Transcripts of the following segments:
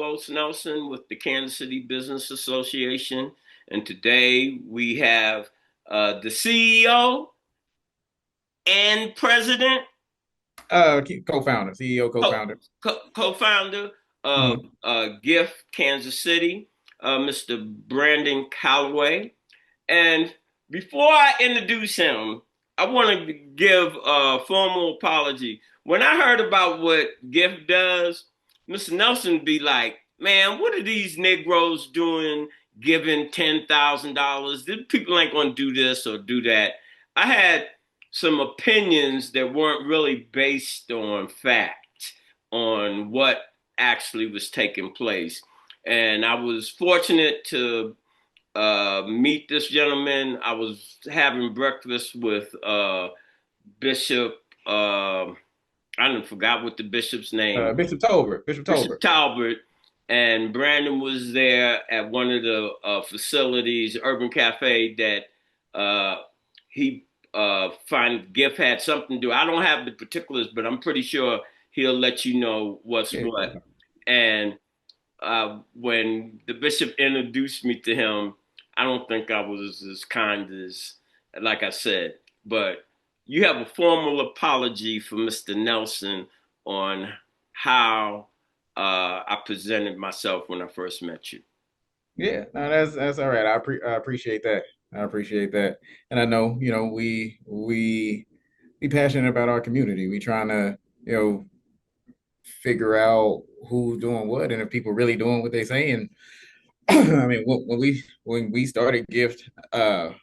Carlos Nelson with the Kansas City Business Association, and today we have the CEO and president, Co-founder, CEO, co- co-founder. co-founder of Mhm. GIF Kansas City, Mr. Brandon Calloway. And before I introduce him, I want to give a formal apology. When I heard about what GIF does, Mr. Nelson be like, man, what are these Negroes doing giving $10,000? People ain't going to do this or do that. I had some opinions that weren't really based on fact, on what actually was taking place. And I was fortunate to meet this gentleman. I was having breakfast with Bishop. I didn't forgot what the bishop's name. Bishop Tolbert. Bishop Bishop Tolbert. Talbert, and Brandon was there at one of the facilities, Urban Cafe, that he find Gift had something to do. I don't have the particulars, but I'm pretty sure he'll let you know what's Yeah. what. And when the bishop introduced me to him, I don't think I was as kind as, like I said, but you have a formal apology for Mr. Nelson on how I presented myself when I first met you. Yeah. No, that's all right. I appreciate that. I appreciate that. And I know, we be passionate about our community. We trying to, figure out who's doing what and if people really doing what they saying. I mean, when we started Gift, I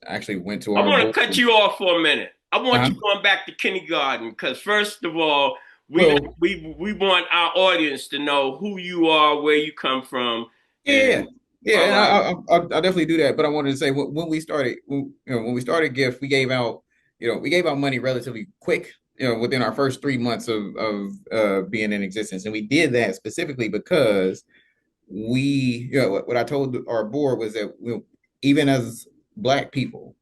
actually went to I our want to board. cut you off for a minute. I want Uh, you going back to kindergarten because first of all, well, we want our audience to know who you are, where you come from, yeah, and yeah, all and right. I'll definitely do that. But I wanted to say when we started, when we started Gift, we gave out money relatively quick, within our first 3 months of being in existence, and we did that specifically because what I told our board was that even as Black people,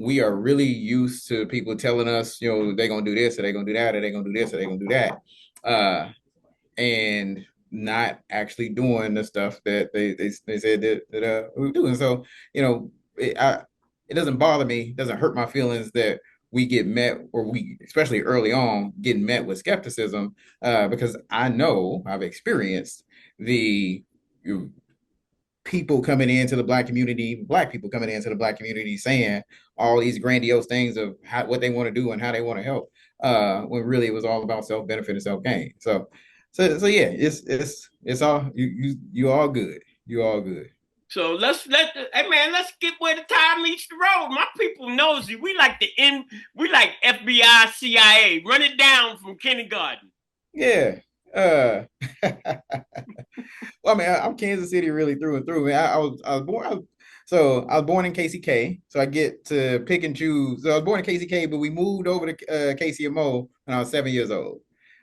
we are really used to people telling us, they're gonna do this or they're gonna do that or they're gonna do this or they're gonna do that. And not actually doing the stuff that they said that we were doing. So, it doesn't bother me, it doesn't hurt my feelings that we get met, or we, especially early on, getting met with skepticism, because I know I've experienced the you people coming into the Black people coming into the Black community saying all these grandiose things of what they want to do and how they want to help, when really it was all about self benefit and self gain. So yeah, it's all you all good. You all good. So hey man, let's get where the time meets the road. My people nosy. We like FBI, CIA. Run it down from kindergarten. Yeah. Uh, well, I mean, I'm Kansas City really through and through. Man, I was born in KCK, so I get to pick and choose. So I was born in KCK, but we moved over to KCMO when I was 7 years old,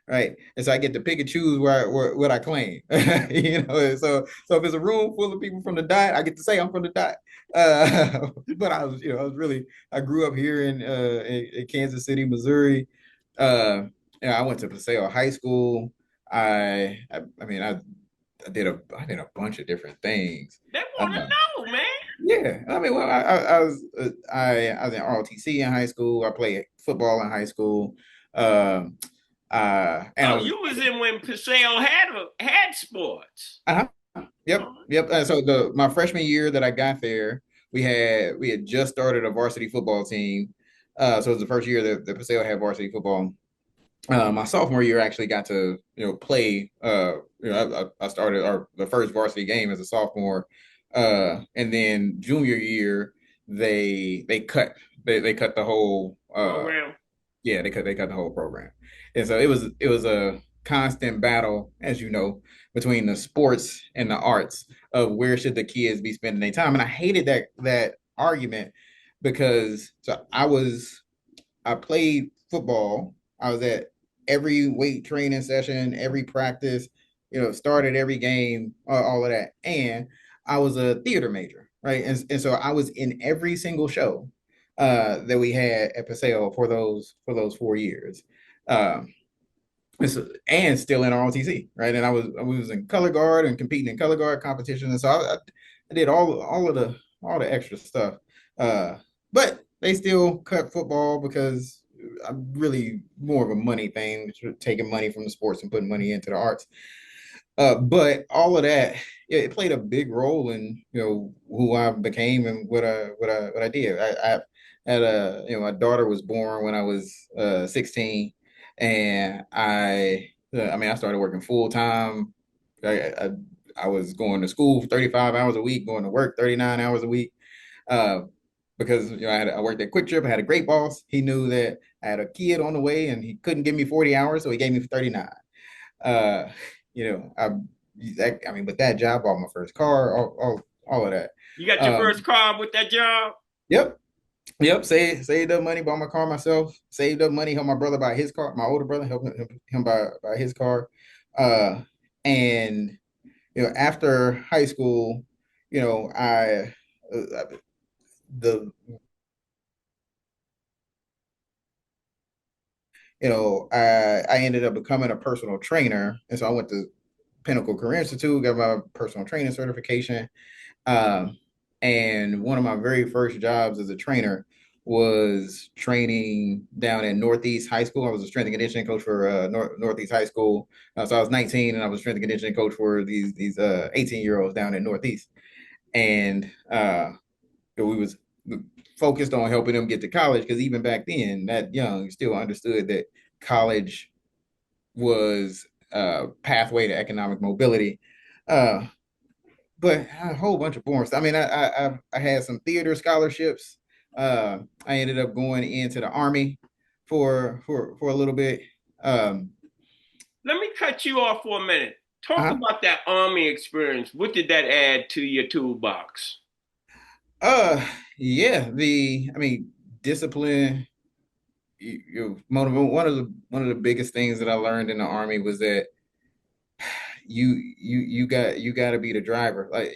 right? And so I get to pick and choose where what I claim, So if it's a room full of people from the dot, I get to say I'm from the dot. But I grew up here in Kansas City, Missouri. I went to Paseo High School. I mean, I did a bunch of different things. They Uh, want to know, man. yeah, I mean, well, I was in ROTC in high school. I played football in high school. Um, and I Oh, was you was in when Paseo had sports. uh yep, Oh, yep. So my freshman year that I got there, we had just started a varsity football team. So it was the first year that Paseo had varsity football. My sophomore year, I actually got to play. I started the first varsity game as a sophomore, and then junior year they cut the whole program. yeah, they cut the whole program. And so it was a constant battle, as you know, between the sports and the arts of where should the kids be spending their time. And I hated that argument because I played football. I was at every weight training session, every practice, started every game, all of that. And I was a theater major, right? And so I was in every single show that we had at Paseo for those 4 years. Um, and still in ROTC, right? And I was in color guard and competing in color guard competition, and so I did all the extra stuff. Uh, but they still cut football because I'm really more of a money thing, taking money from the sports and putting money into the arts. But all of that, it played a big role in who I became and what I did. I had my daughter was born when I was 16, and I started working full time. I, I I was going to school 35 hours a week, going to work 39 hours a week. Uh, because I worked at Quick Trip. I had a great boss. He knew that I had a kid on the way, and he couldn't give me 40 hours, so he gave me 39. Uh, you know, I, with that job, bought my first car, all of that. You got your first Um, car with that job? yep, yep. Saved up money, bought my car myself. Saved up money, helped my brother buy his car. My older brother helped him buy his car. And after high school, I the I ended up becoming a personal trainer, and so I went to Pinnacle Career Institute, got my personal training certification. Um, and one of my very first jobs as a trainer was training down in Northeast High School. I was a strength and conditioning coach for Northeast High School. So I was 19, and I was strength and conditioning coach for these 18-year-olds down in Northeast. And we was focused on helping them get to college because even back then, that young, you still understood that college was a pathway to economic mobility. Uh, but a whole bunch of boring stuff. I mean, I had some theater scholarships. I ended up going into the army for a little bit. Um, Let me cut you off for a minute. Talk uh-huh. about that Army experience. What did that add to your toolbox? uh, yeah, discipline. One of the biggest things that I learned in the army was that you got to be the driver. Like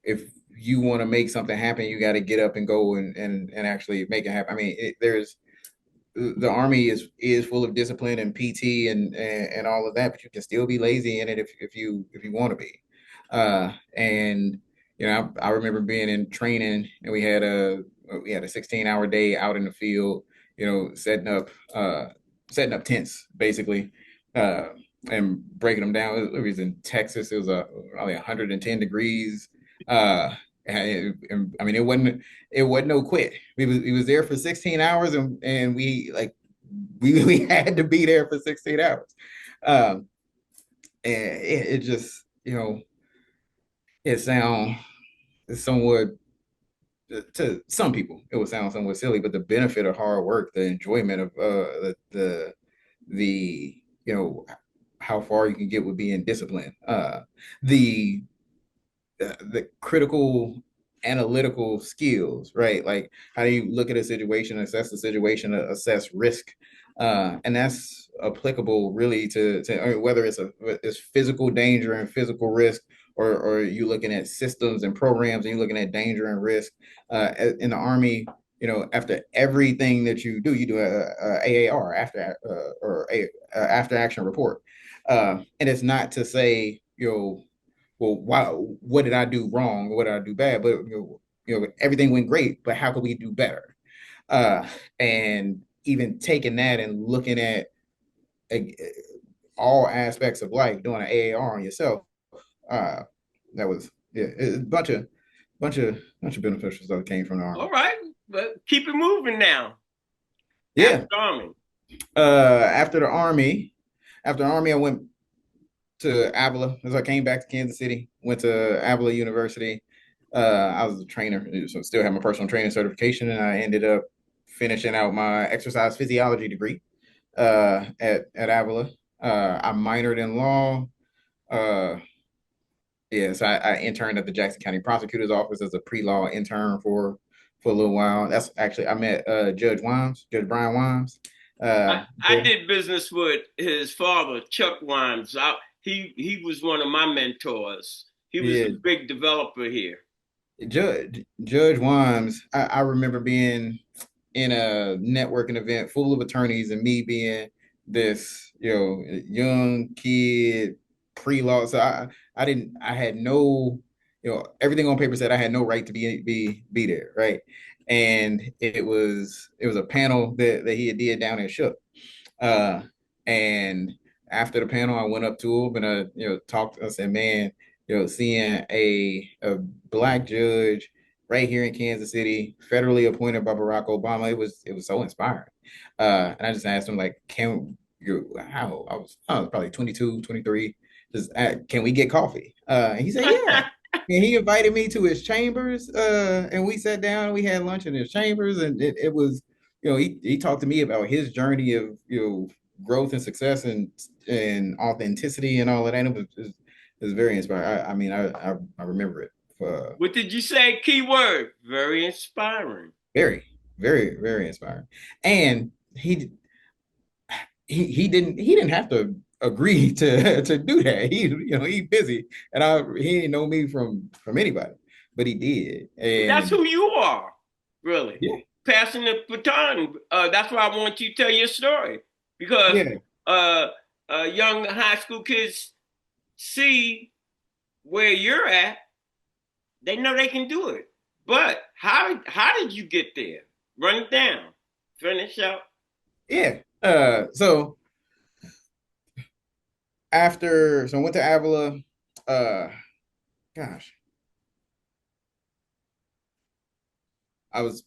if you want to make something happen, you got to get up and go and actually make it happen. I mean, there's the army is full of discipline and PT and all of that, but you can still be lazy in it if you want to be. And I remember being in training, and we had a 16-hour day out in the field, setting up tents basically, uh, and breaking them down. It was in Texas. It was probably 110 degrees. And it wasn't no quit. We was there for 16 hours, and we had to be there for 16 hours. Um, and it just it sound somewhat, to some people it would sound somewhat silly, but the benefit of hard work, the enjoyment of the how far you can get with being disciplined, the the critical analytical skills, right? Like how do you look at a situation, assess the situation, assess risk, and that's applicable really to whether it's physical danger and physical risk, or you looking at systems and programs, and you're looking at danger and risk. In the army, after everything that you do, you do a AAR, after action report, and it's not to say well, why? What did I do wrong? What did I do bad? But everything went great. But how could we do better? Uh, and even taking that and looking at uh, all aspects of life, doing an AAR on yourself. Uh, that was a bunch of beneficial stuff that came from the All army. right, but keep it moving now. After Yeah. Army. After the army, I went to Avila as I came back to Kansas City. Went to Avila University. I was a trainer, so still have my personal training certification, and I ended up finishing out my exercise physiology degree at Avila. I minored in law. Uh, yeah, so I interned at the Jackson County Prosecutor's Office as a pre-law intern for a little while. That's actually I met Judge Brian Wimes. I There. did business with his father, Chuck Wimes. He was one of my mentors. He was Yeah, the big developer here. Judge Wimes. I remember being in a networking event full of attorneys, and me being this, young kid pre-law. So I didn't, I had no, everything on paper said I had no right to be there, right? And it was a panel that he had did down in Shook. Uh, and after the panel, I went up to him and talked. I said, "Man, seeing a black judge right here in Kansas City, federally appointed by Barack Obama, it was so inspiring." And I just asked him, like, "Can you? How?" I was probably 22, 23. Just can we get coffee? And he said, "Yeah." And he invited me to his chambers, and we sat down and we had lunch in his chambers, and it was, he talked to me about his journey of, growth and success and authenticity and all of that. It was very inspiring. I mean, I remember it. What did you say? Keyword. Very inspiring. Very, very, very inspiring. And he didn't have to agree to do that. He busy, and he didn't know me from anybody, but he did. That's And who you are, really. yeah, Passing the baton. That's why I want you to tell your story because yeah, uh, young high school kids see where you're at. They know they can do it. But how did you get there? Run it down. Finish up. yeah. So I went to Avila. Uh, gosh, I was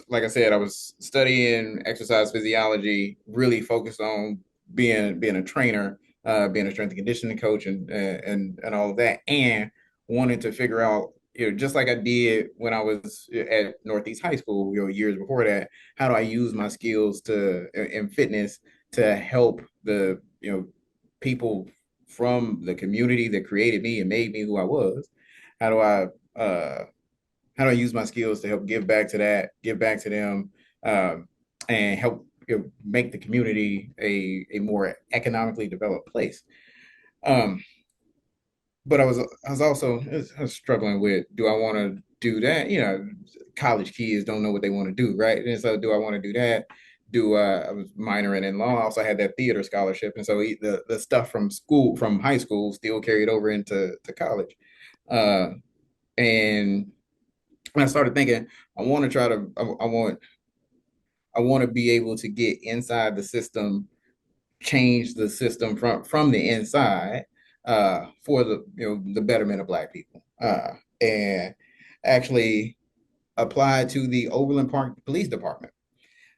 like I said, I was studying exercise physiology, really focused on being a trainer, being a strength and conditioning coach, and all of that, and wanted to figure out, just like I did when I was at Northeast High School, years before that, how do I use my skills to in fitness to help the people from the community that created me and made me who I was? How do I how do I use my skills to help give back to that, give back to them, and help make the community a more economically developed place? Um, but I was also I was struggling with, do I want to do that? College kids don't know what they want to do, right? And so, do I want to do that? I was minoring in law. I also had that theater scholarship, and so the stuff from high school, still carried over into to college. Uh, and I started thinking, I want to try to, I want to be able to get inside the system, change the system from the inside, for the betterment of Black people, and actually applied to the Overland Park Police Department.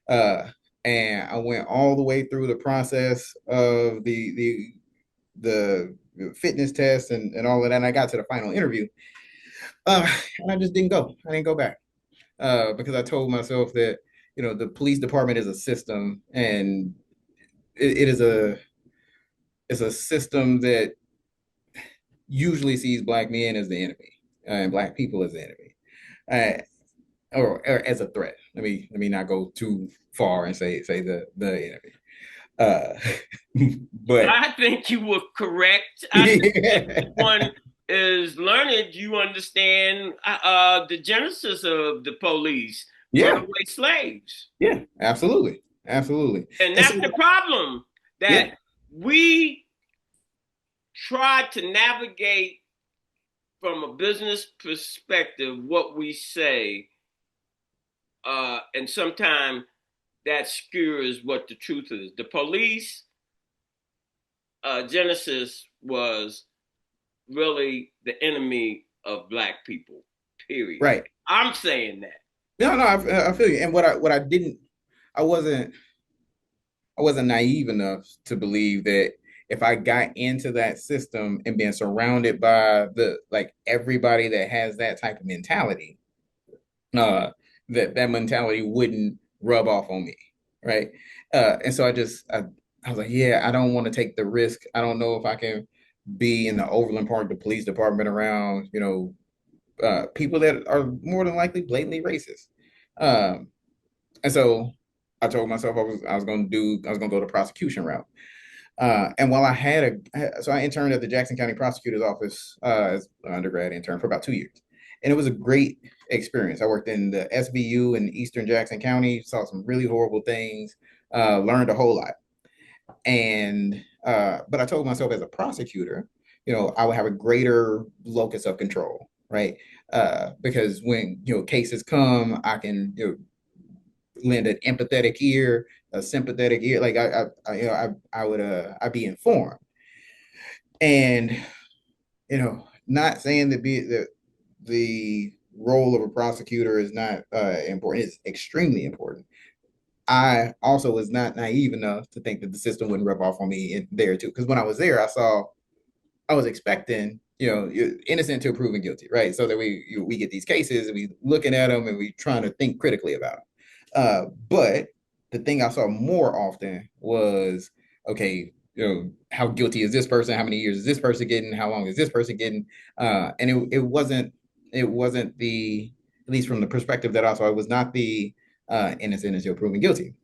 Uh, and I went all the way through the process of the fitness test and all of that. And I got to the final interview, and I just didn't go. I didn't go back, because I told myself that the police department is a system, and it is a system that usually sees Black men as the enemy, and Black people as the enemy, or as a threat. Let me not go too far and say the enemy. Uh, but I think you were correct. I think yeah, one is learned. You understand the genesis of the police, yeah, runaway slaves, yeah, absolutely, absolutely. and And so that's the problem that yeah, we try to navigate from a business perspective what we say, and sometimes that skewers what the truth is. The police genesis was really the enemy of Black people. Period. right. I'm saying that. No, no, I feel you. And what I didn't, I wasn't I wasn't naive enough to believe that if I got into that system and being surrounded by the like everybody that has that type of mentality, uh, that mentality wouldn't rub off on me, right? And so I was like, yeah, I don't want to take the risk. I don't know if I can be in the Overland Park, the police department around, people that are more than likely blatantly racist. Um, and so I told myself I was gonna go the prosecution route. And while so I interned at the Jackson County Prosecutor's Office, as an undergrad intern for about 2 years, and it was a great experience. I worked in the SBU in Eastern Jackson County, saw some really horrible things, learned a whole lot. And but I told myself as a prosecutor, I would have a greater locus of control, right? Because when cases come, I can lend an empathetic ear, a sympathetic ear. Like I would I'd be informed. And not saying that the role of a prosecutor is not important. It's extremely important. I also was not naive enough to think that the system wouldn't rub off on me there too. Because when I was there, I was expecting, you're innocent until proven guilty, right? So that we get these cases and we looking at them and we trying to think critically about them. But the thing I saw more often was, okay, how guilty is this person? How many years is this person getting? How long is this person getting? And it wasn't the, at least from the perspective that I saw, it was not the innocent until proven guilty.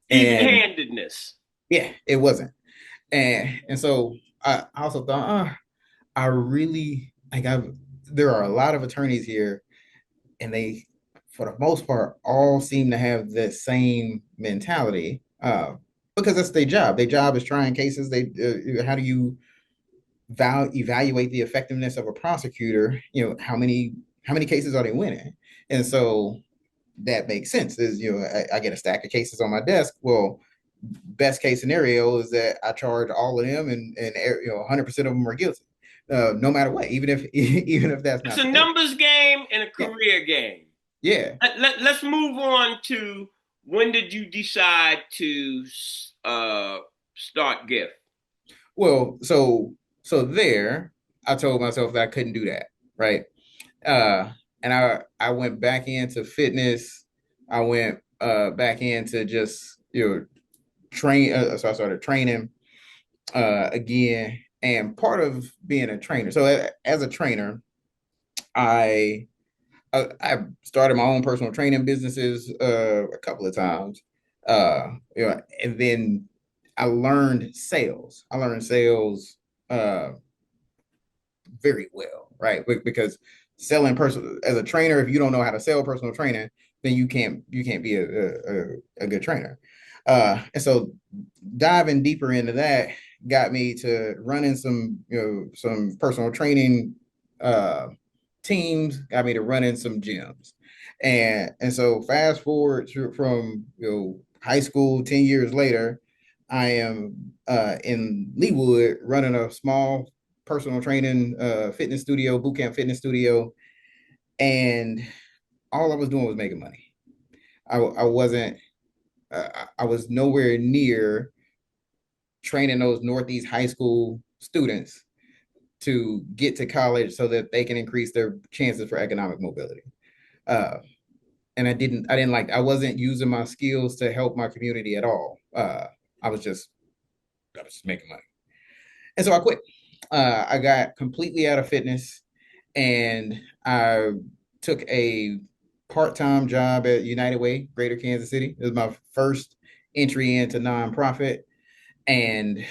And Even-handedness. yeah, it wasn't. And so I also thought, I really like I've there are a lot of attorneys here, and they, for the most part, all seem to have the same mentality. Because that's their job. Their job is trying cases. How do you evaluate the effectiveness of a prosecutor? How many cases are they winning? And so that makes sense. Is I get a stack of cases on my desk. Well, best case scenario is that I charge all of them, and 100% of them are guilty, no matter what, even if even if that's It's not a the case. numbers game and a Yeah, career game. yeah. Let's move on to when did you decide to start Gift? Well, so there, I told myself that I couldn't do that, right? Uh, and I went back into fitness. I went back into just train. So I started training again, and part of being a trainer. So as a trainer, I I started my own personal training businesses a couple of times, and then I learned sales. I learned sales uh, very well, right? Because selling personal as a trainer, if you don't know how to sell personal training, then you can't be a good trainer. And so diving deeper into that got me to running some personal training uh, teams, got me to running some gyms, and so fast forward from high school, 10 years later, I am in Leewood running a small personal training fitness studio, boot camp fitness studio, and all I was doing was making money. I wasn't. I was nowhere near training those Northeast high school students to get to college so that they can increase their chances for economic mobility. Uh, and I wasn't using my skills to help my community at all. I was just I was just making money. And so I quit. I got completely out of fitness, and I took a part-time job at United Way, Greater Kansas City. It was my first entry into nonprofit, and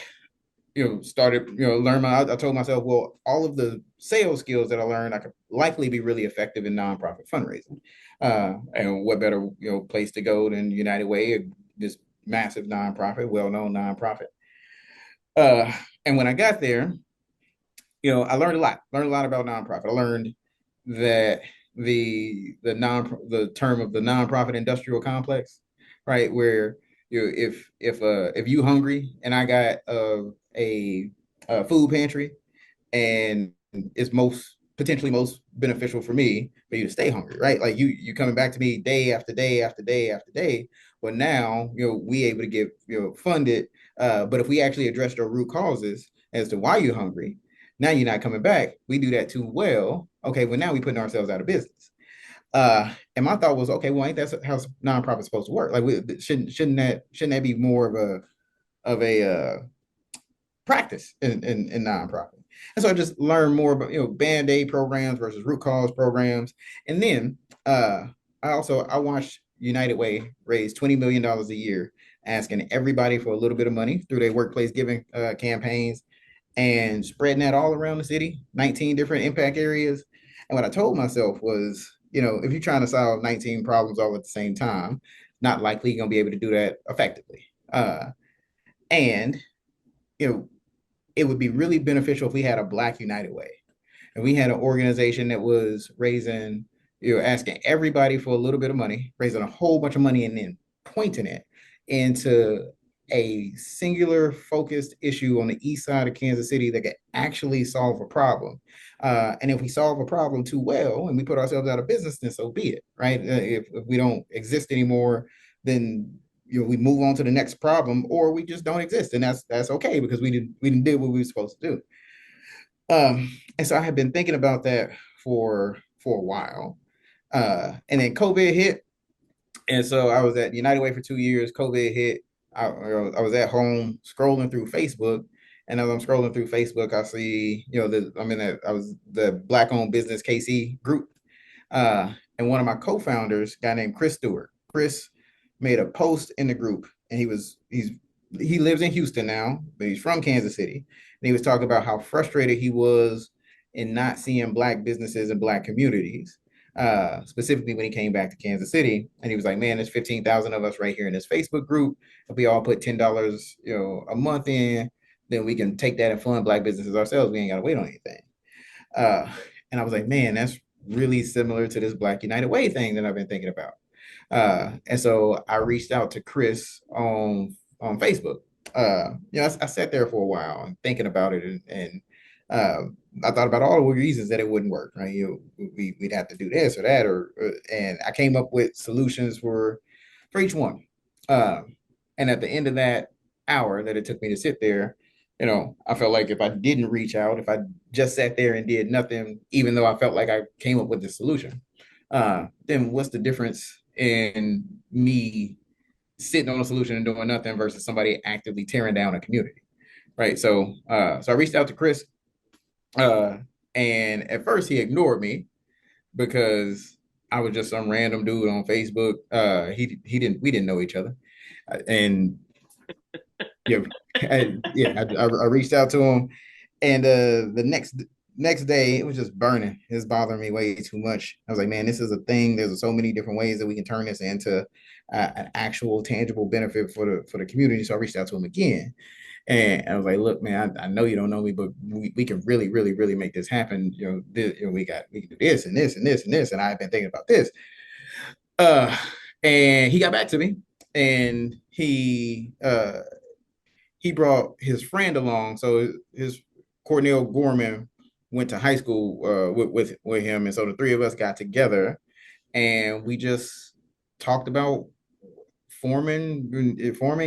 started learn I told myself, well, all of the sales skills that I learned, I could likely be really effective in nonprofit fundraising. And what better place to go than United Way, this massive nonprofit, well-known nonprofit. And when I got there, I learned a lot about nonprofit. I learned that the term of the nonprofit industrial complex, right? Where if you hungry and I got a food pantry, and it's potentially most beneficial for me for you to stay hungry, right? Like you coming back to me day after day after day after day. Well, now we able to get funded, but if we actually address the root causes as to why you're hungry, now you're not coming back. We do that too well. Okay, well now we putting ourselves out of business. And my thought was, okay, well, ain't that how nonprofits supposed to work? Like, shouldn't that be more of a practice in nonprofit? And so I just learned more about band-aid programs versus root cause programs. And then I watched United Way raise $20 million a year, asking everybody for a little bit of money through their workplace giving campaigns, and spreading that all around the city, 19 different impact areas. And what I told myself was, if you're trying to solve 19 problems all at the same time, not likely you're going to be able to do that effectively. And you know, it would be really beneficial if we had a Black United Way, and we had an organization that was raising, asking everybody for a little bit of money, raising a whole bunch of money, and then pointing it into a singular focused issue on the east side of Kansas City that could actually solve a problem. And if we solve a problem too well and we put ourselves out of business, then so be it, right? If we don't exist anymore, then we move on to the next problem, or we just don't exist, and that's okay because we did what we were supposed to do. And so I had been thinking about that for a while. And then COVID hit, and so I was at United Way for 2 years. COVID hit. I was at home scrolling through Facebook, and as I'm scrolling through Facebook, I see, I was the Black owned business KC group, and one of my co-founders, a guy named Chris Stewart. Chris made a post in the group, and he lives in Houston now, but he's from Kansas City. And he was talking about how frustrated he was in not seeing Black businesses and Black communities, specifically when he came back to Kansas City. And he was like, "Man, there's 15,000 of us right here in this Facebook group. If we all put $10, a month in, then we can take that and fund Black businesses ourselves. We ain't got to wait on anything." Uh, and I was like, "Man, that's really similar to this Black United Way thing that I've been thinking about." And so I reached out to Chris on Facebook. I sat there for a while and thinking about it, and I thought about all the reasons that it wouldn't work. Right, we'd have to do this or that, and I came up with solutions for each one. And at the end of that hour that it took me to sit there, I felt like if I didn't reach out, if I just sat there and did nothing, even though I felt like I came up with the solution, then what's the difference in me sitting on a solution and doing nothing versus somebody actively tearing down a community, right? So I reached out to Chris, uh, and at first he ignored me because I was just some random dude on Facebook. He didn't we didn't know each other, and yeah, I reached out to him, and the next day it was just burning. It was bothering me way too much. I was like, man, this is a thing. There's so many different ways that we can turn this into an actual tangible benefit for the community. So I reached out to him again, and I was like, look, man, I know you don't know me, but we can really, really, really make this happen. We can do this and this and this and this, and I've been thinking about this. Uh, and he got back to me, and he brought his friend along. So his Cornell Gorman went to high school with him, and so the three of us got together, and we just talked about forming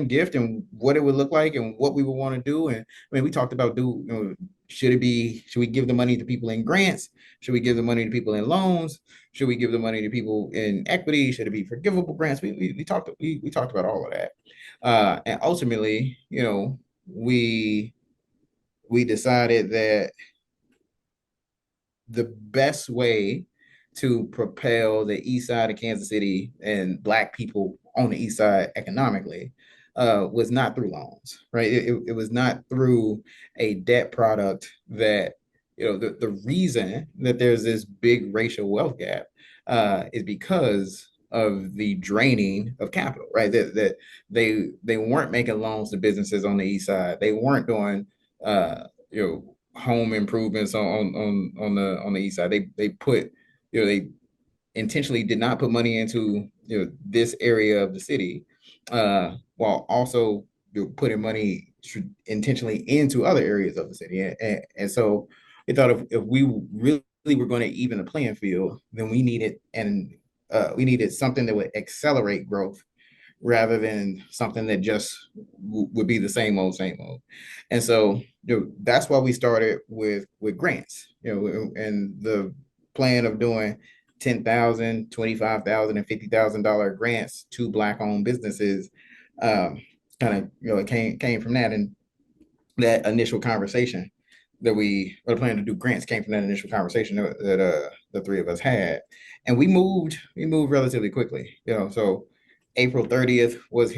Gift and what it would look like and what we would want to do. And I mean, we talked about should we give the money to people in grants? Should we give the money to people in loans? Should we give the money to people in equity? Should it be forgivable grants? We talked about all of that. And ultimately, we we decided that the best way to propel the east side of Kansas City and Black people on the east side economically was not through loans, right? It was not through a debt product that, the reason that there's this big racial wealth gap is because of the draining of capital, right? That they weren't making loans to businesses on the east side. They weren't doing, home improvements on the east side. They put, they intentionally did not put money into, this area of the city, while also putting money intentionally into other areas of the city. And so we thought if we really were going to even the playing field, then we needed something that would accelerate growth rather than something that just would be the same old. And so, that's why we started with grants, and the plan of doing 10,000, 25,000, and $50,000 grants to Black owned businesses. Kind of, it came from that, and that initial conversation that we were planning to do grants came from that initial conversation that the three of us had, and we moved relatively quickly. So April 30th was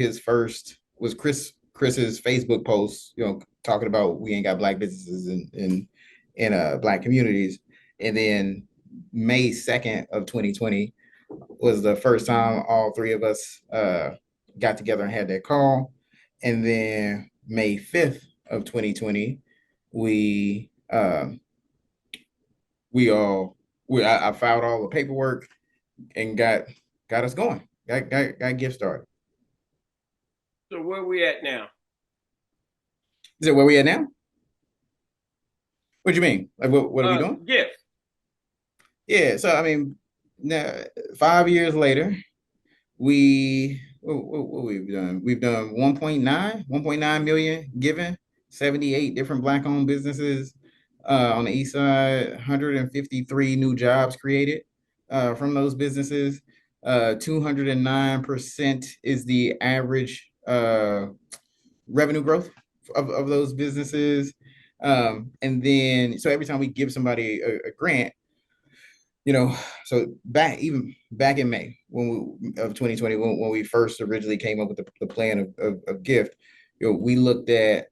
Chris's Facebook post, talking about we ain't got Black businesses in Black communities, and then May 2nd of 2020 was the first time all three of us got together and had that call. And then May 5th of 2020, we we all I filed all the paperwork and got us going. Got gift started. So where we at now? Is it where we at now? What do you mean? Like what are we doing? Gift. Yeah, so I mean, now 5 years later, what we've done? We've done 1.9 million given, 78 different black owned businesses on the east side, 153 new jobs created from those businesses. 209% is the average revenue growth of those businesses. And then, so every time we give somebody a grant, you know, so back in May of 2020, when we first originally came up with the plan of gift, we looked at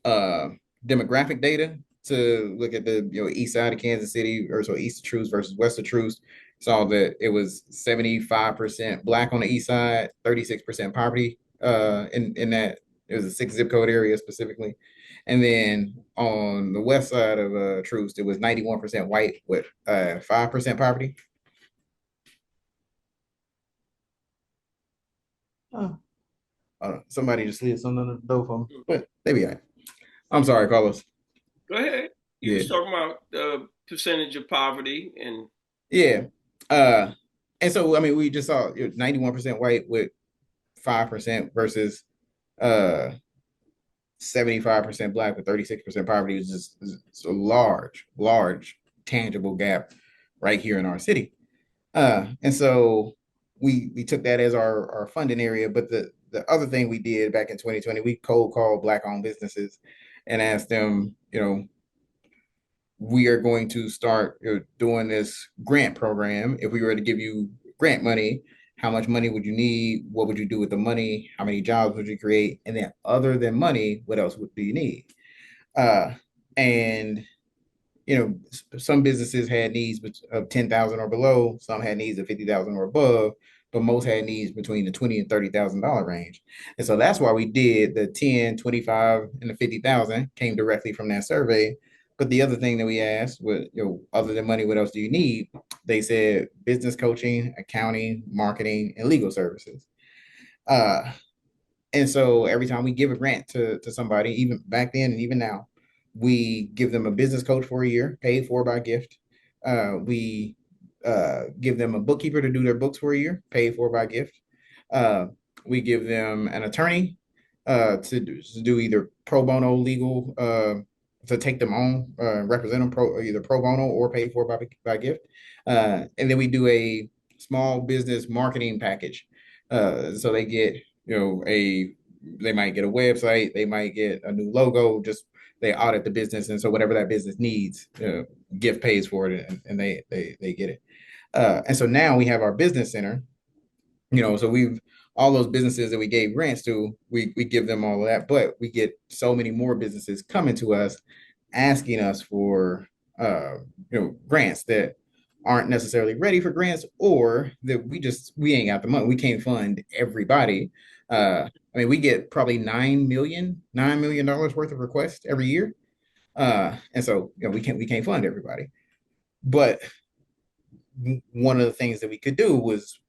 uh, demographic data to look at the east side of Kansas City, or so east of Truce versus west of Truce. Saw that it was 75% black on the east side, 36% poverty in that it was a 6 zip code area specifically. And then on the west side of Truce, it was 91% white with 5% poverty. Oh, somebody just slid something under the door for me, but they be all right. I'm sorry, Carlos. Go ahead. You Yeah, was talking about the percentage of poverty and yeah. Uh, and so I mean, we just saw 91% white with 5% versus uh 75% black with 36% poverty. Is just it's a large tangible gap right here in our city. And so we took that as our funding area. But the other thing we did back in 2020, we cold called black owned businesses and asked them, we are going to start doing this grant program. If we were to give you grant money, how much money would you need? What would you do with the money? How many jobs would you create? And then other than money, what else do you need? Uh, and some businesses had needs of 10,000 or below, some had needs of 50,000 or above, but most had needs between the 20 and $30,000 range. And so that's why we did the 10, 25, and the 50,000 came directly from that survey. But the other thing that we asked was, other than money, what else do you need? They said business coaching, accounting, marketing, and legal services. Uh, and so every time we give a grant to somebody, even back then and even now, we give them a business coach for a year, paid for by gift. We give them a bookkeeper to do their books for a year, paid for by gift. Uh, we give them an attorney to do either pro bono legal to take them on, represent them either pro bono or paid for by gift. And then we do a small business marketing package. So they get they might get a website, they might get a new logo, just they audit the business, and so whatever that business needs, gift pays for it, and they get it. And so now we have our business center. So we've all those businesses that we gave grants to, we give them all of that, but we get so many more businesses coming to us asking us for grants that aren't necessarily ready for grants, or that we ain't got the money. We can't fund everybody. I mean, we get probably $9 million worth of requests every year. And so we can't fund everybody. But one of the things that we could do was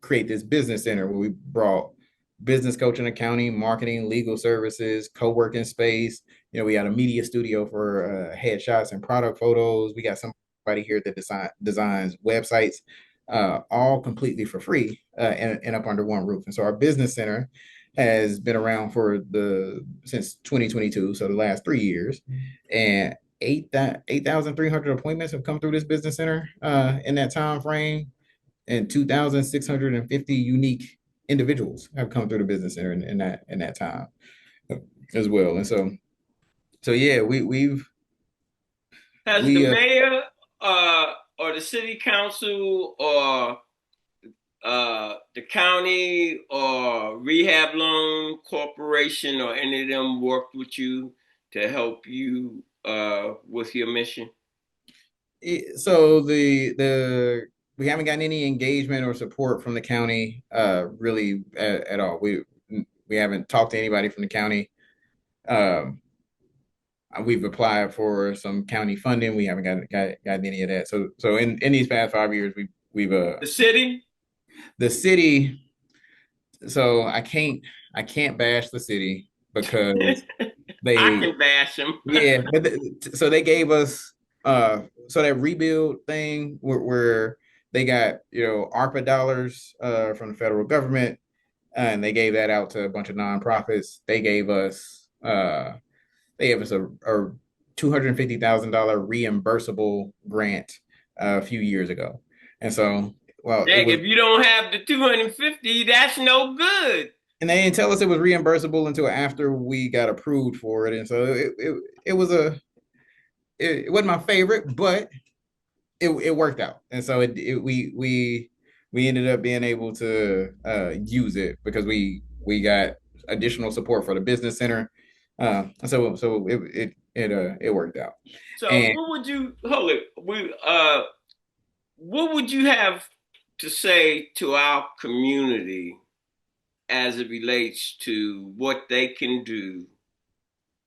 create this business center where we brought business coaching, accounting, marketing, legal services, co-working space. We got a media studio for headshots and product photos. We got somebody here that designs websites, all completely for free, and up under one roof. And so our business center has been around since 2022, so the last 3 years, and 8,300 appointments have come through this business center in that time frame, and 2,650 unique individuals have come through the business center in that time as well. And so yeah, has the we mayor or the city council or the county or rehab loan corporation or any of them worked with you to help you with your mission? so the we haven't gotten any engagement or support from the county really at all. We haven't talked to anybody from the county Um, we've applied for some county funding. We haven't got any of that. So in these past 5 years, we've The city? the city. So I can't bash the city because I they can bash them. yeah, but so they gave us so that rebuild thing where they got ARPA dollars from the federal government, and they gave that out to a bunch of nonprofits. They gave us a $250,000 reimbursable grant a few years ago, and so well it Dang, was, if you don't have the 250, that's no good. and they didn't tell us it was reimbursable until after we got approved for it, and so it was it wasn't my favorite, but it worked out, and so we ended up being able to use it because we got additional support for the business center, so it worked out, So and what would you hold it? What would you have to say to our community as it relates to what they can do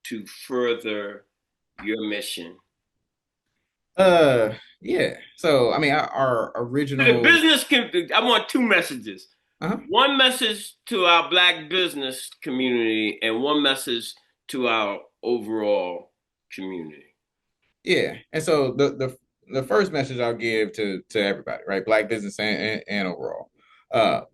to further your mission? yeah. So I mean, our To the original. business I want two messages. Uh-huh. One message to our black business community and one message to our overall community. Yeah, and so the first message I'll give to everybody, right, black business and overall,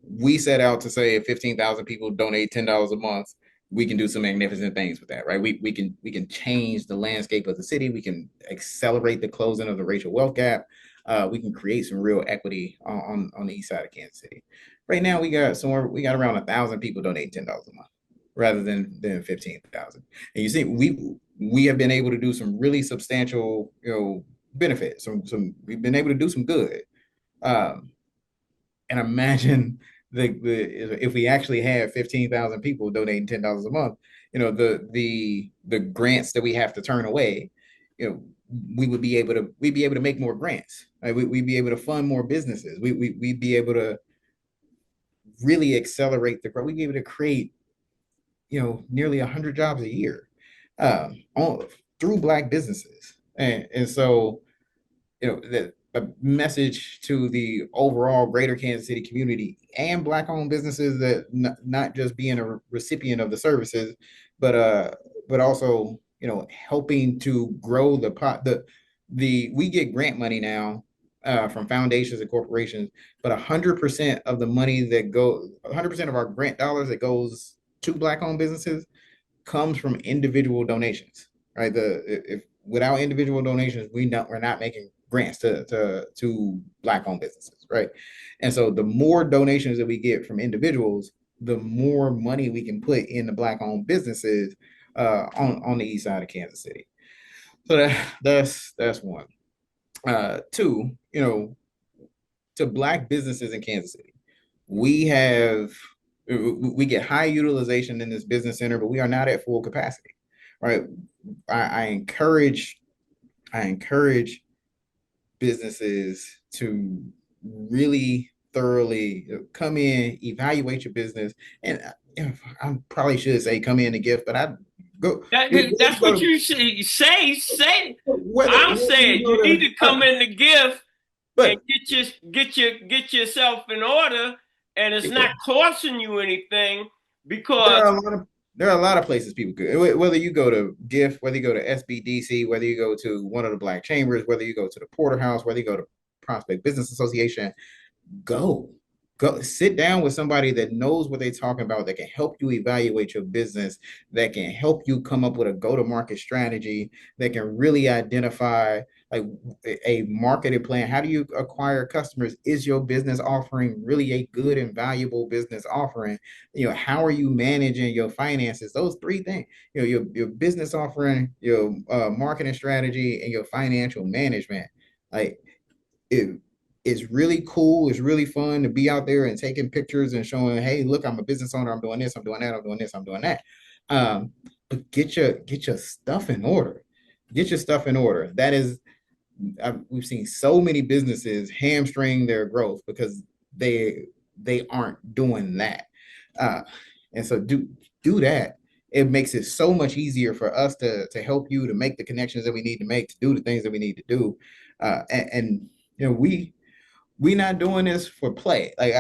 we set out to say if 15,000 people donate $10 a month, we can do some magnificent things with that, right? We can change the landscape of the city. We can accelerate the closing of the racial wealth gap. We can create some real equity on the east side of Kansas City. Right now, we got around 1,000 people donate $10 a month, rather than 15,000. And you see, we have been able to do some really substantial, benefits. Some we've been able to do some good. Um, and imagine the if we actually had 15,000 people donating $10 a month, the grants that we have to turn away, we'd be able to make more grants. Right? We'd be able to fund more businesses. We'd be able to really accelerate the growth. We'd be able to create nearly 100 jobs a year, on, through black businesses, and so the a message to the overall greater Kansas City community and black owned businesses that not just being a recipient of the services, but also helping to grow the pot. The we get grant money now from foundations and corporations, but 100% of the money 100% of our grant dollars that goes to black owned businesses comes from individual donations, right? If without individual donations, we're not making grants to black owned businesses, right? And so the more donations that we get from individuals, the more money we can put in the black owned businesses on the east side of Kansas City. So that's one. Two, to black businesses in Kansas City, we have we get high utilization in this business center, but we are not at full capacity, right? I encourage businesses to really thoroughly come in, evaluate your business, and I probably should say come in to gift, but I go. That's what you say. Say. I'm Whether you saying you go need to, to come in the gift and but get yourself in order, and it's yeah, not costing you anything there because are a lot of there are a lot of places people could. Whether you go to GIF, whether you go to SBDC, whether you go to one of the black chambers, whether you go to the Porterhouse, whether you go to Prospect Business Association, go go sit down with somebody that knows what they're talking about, that can help you evaluate your business, that can help you come up with a go-to-market strategy, that can really identify like a marketing plan. How do you acquire customers? Is your business offering really a good and valuable business offering? How are you managing your finances? Those three things, your business offering, your marketing strategy, and your financial management. Like it it's really cool. It's really fun to be out there and taking pictures and showing, hey, look, I'm a business owner. I'm doing this. I'm doing that. I'm doing this. I'm doing that. But get your stuff in order. Get your stuff in order. That is, we've seen so many businesses hamstring their growth because they aren't doing that. Uh, and so do that. it makes it so much easier for us to help you, to make the connections that we need to make, to do the things that we need to do. And we not doing this for play. Like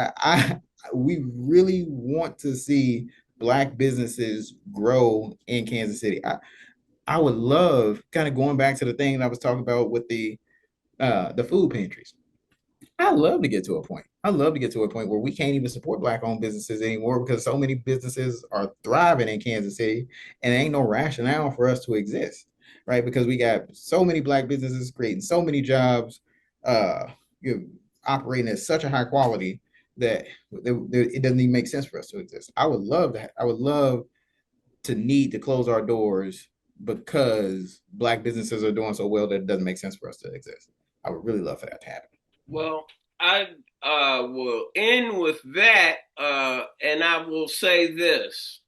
we really want to see Black businesses grow in Kansas City. I would love, kind of going back to the thing that I was talking about with the food pantries. I love to get to a point. I love to get to a point where we can't even support Black-owned businesses anymore because so many businesses are thriving in Kansas City, and there ain't no rationale for us to exist, right? Because we got so many Black businesses creating so many jobs, uh, you know, operating at such a high quality that it doesn't even make sense for us to exist. I would love that. I would love to need to close our doors because Black businesses are doing so well that it doesn't make sense for us to exist. I would really love for that to happen. Well, I will end with that, and I will say this.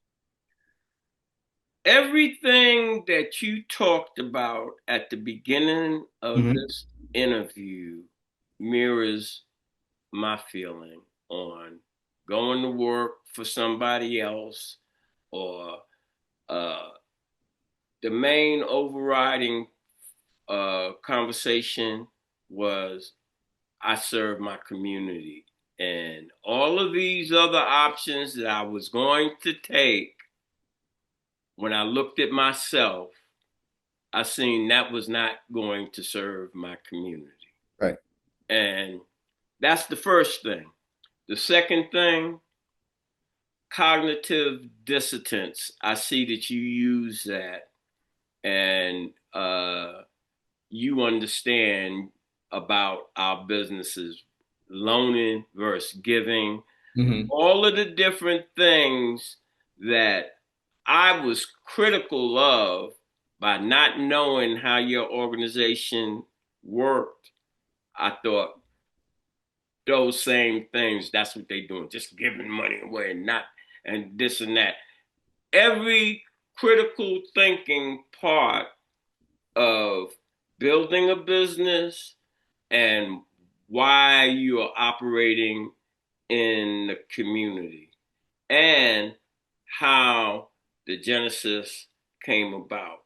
Everything that you talked about at the beginning of Mm-hmm. this interview mirrors my feeling on going to work for somebody else, or uh, the main overriding conversation was I serve my community. And all of these other options that I was going to take, when I looked at myself, I seen that was not going to serve my community. Right. And that's the first thing. The second thing, cognitive dissonance. I see that you use that, and you understand about our businesses, loaning versus giving, Mm-hmm. all of the different things that I was critical of by not knowing how your organization worked. I thought those same things, that's what they're doing, just giving money away and not, and this and that. Every critical thinking part of building a business and why you are operating in the community and how the genesis came about.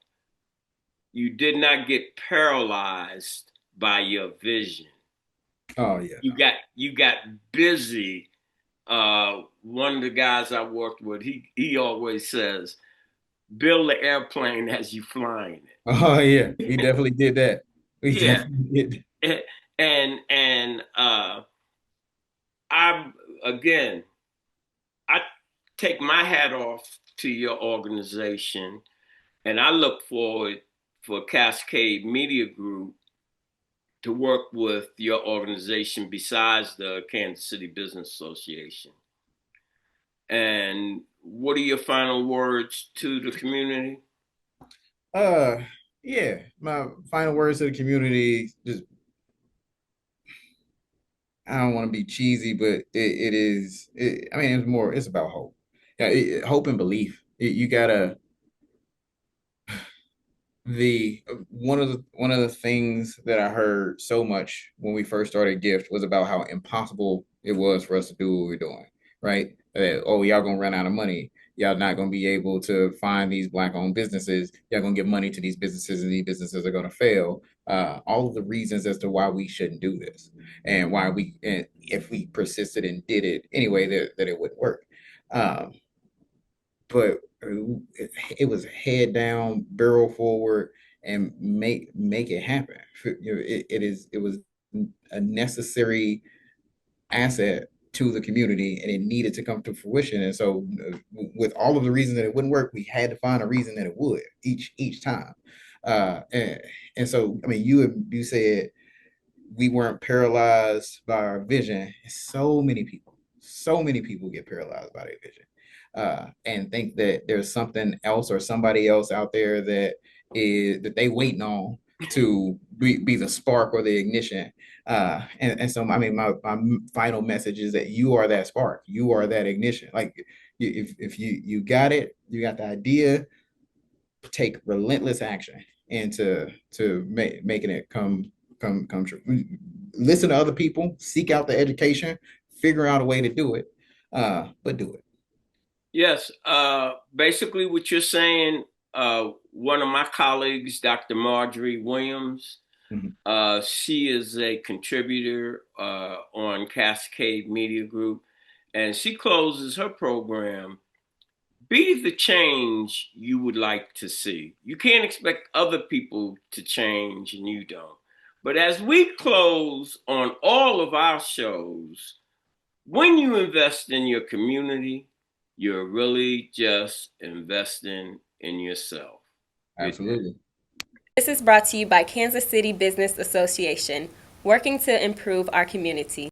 You did not get paralyzed by your vision. Oh yeah, You no. got busy. One of the guys I worked with, he always says, build the airplane as you flying Oh yeah, we it. definitely did that. We Yeah. definitely did. And I again, I take my hat off to your organization, and I look forward for Cascade Media Group to work with your organization besides the Kansas City Business Association. And what are your final words to the community? Uh, yeah. My final words to the community. Just, I don't want to be cheesy, but it is. I mean, it's more. It's about hope. Yeah, hope and belief. You gotta the one of the things that I heard so much when we first started Gift was about how impossible it was for us to do what we're doing, right? Oh, y'all gonna run out of money. Y'all not gonna be able to find these Black-owned businesses. Y'all gonna give money to these businesses, and these businesses are gonna fail. All of the reasons as to why we shouldn't do this, and why and if we persisted and did it anyway, that it wouldn't work. Um, but it was head down, barrel forward, and make it happen. It was a necessary asset to the community, and it needed to come to fruition. And so, with all of the reasons that it wouldn't work, we had to find a reason that it would each time. Uh, and, and so, I mean, you said we weren't paralyzed by our vision. So many people get paralyzed by their vision, and think that there's something else or somebody else out there that they waiting on to be the spark or the ignition. And so, I mean, my final message is that you are that spark. You are that ignition. Like, if you got it, you got the idea, take relentless action into making it come true. Listen to other people, seek out the education, figure out a way to do it, but do it. Yes. Basically, what you're saying, one of my colleagues, Dr. Marjorie Williams, Mhm. she is a contributor on Cascade Media Group, and she closes her program. Be the change you would like to see. You can't expect other people to change and you don't. But as we close on all of our shows, when you invest in your community, you're really just investing in yourself. Good day. Absolutely. This is brought to you by Kansas City Business Association, working to improve our community.